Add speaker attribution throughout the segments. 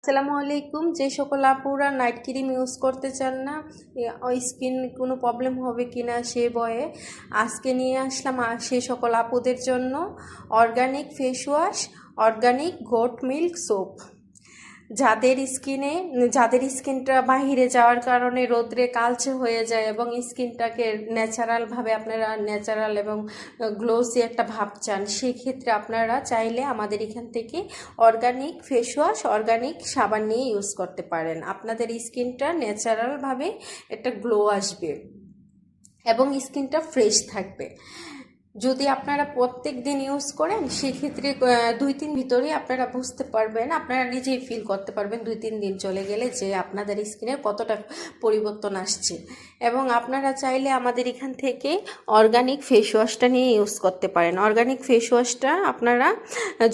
Speaker 1: আসসালামু আলাইকুম। যে সকল আপুরা নাইট ক্রিম ইউজ করতে চান না, স্কিন কোনো প্রবলেম হবে কিনা সে ভয়ে আজকে নিয়ে আসলাম সে সকল আপুদের জন্য organic face wash, organic goat milk soap. যাদের স্কিনটা বাহিরে যাওয়ার কারণে রোদ্রে কালচে হয়ে যায় এবং স্কিনটাকে ন্যাচারালভাবে আপনারা ন্যাচারাল এবং গ্লোসি একটা ভাব চান, সেই ক্ষেত্রে আপনারা চাইলে আমাদের এখান থেকে অর্গানিক ফেস ওয়াশ, অর্গানিক সাবান নিয়ে ইউজ করতে পারেন। আপনাদের স্কিনটা ন্যাচারালভাবে একটা গ্লো আসবে এবং স্কিনটা ফ্রেশ থাকবে। যদি আপনারা প্রত্যেক দিন ইউজ করেন সেক্ষেত্রে 2-3 ভিতরেই আপনারা বুঝতে পারবেন, আপনারা নিজেই ফিল করতে পারবেন 2-3 দিন চলে গেলে যে আপনাদের স্কিনের কতটা পরিবর্তন আসছে। এবং আপনারা চাইলে আমাদের এখান থেকে অর্গানিক ফেস ওয়াশটা নিয়ে ইউজ করতে পারেন। অর্গানিক ফেস ওয়াশটা আপনারা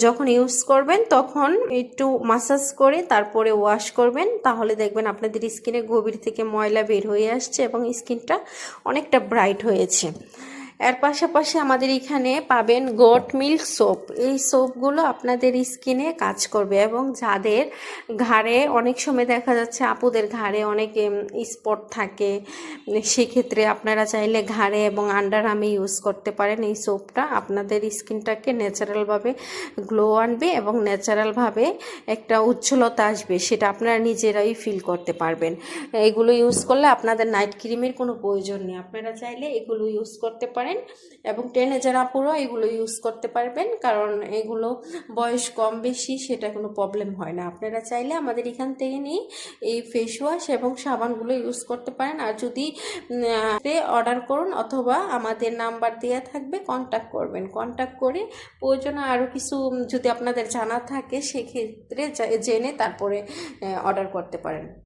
Speaker 1: যখন ইউজ করবেন তখন একটু মাসাজ করে তারপরে ওয়াশ করবেন, তাহলে দেখবেন আপনাদের স্কিনের গভীর থেকে ময়লা বের হয়ে আসছে এবং স্কিনটা অনেকটা ব্রাইট হয়েছে। এর পাশাপাশি আমাদের এখানে পাবেন গোট মিল্ক সোপ। এই সোপগুলো আপনাদের স্কিনে কাজ করবে এবং যাদের ঘাড়ে অনেক সময় দেখা যাচ্ছে আপুদের ঘাড়ে অনেক স্পট থাকে, সেক্ষেত্রে আপনারা চাইলে ঘাড়ে এবং আন্ডার আর্মে ইউজ করতে পারেন। এই সোপটা আপনাদের স্কিনটাকে ন্যাচারালভাবে গ্লো আনবে এবং ন্যাচারালভাবে একটা উজ্জ্বলতা আসবে, সেটা আপনারা নিজেরাই ফিল করতে পারবেন। এগুলো ইউজ করলে আপনাদের নাইট ক্রিমের কোনো প্রয়োজন নেই, আপনারা চাইলে এগুলো ইউজ করতে পারেন। এবং টিনেজার আপুরা এগুলো ইউজ করতে পারবেন, কারণ এগুলো বয়স কম বেশি সেটা কোনো প্রবলেম হয় না। আপনারা চাইলে আমাদের এখান থেকে নিয়ে এই ফেস ওয়াশ এবং সাবানগুলো ইউজ করতে পারেন। আর যদি অর্ডার করুন অথবা আমাদের নাম্বার দেওয়া থাকবে, কন্ট্যাক্ট করবেন। কন্ট্যাক্ট করে প্রয়োজনে আরও কিছু যদি আপনাদের জানা থাকে সেক্ষেত্রে জেনে তারপরে অর্ডার করতে পারেন।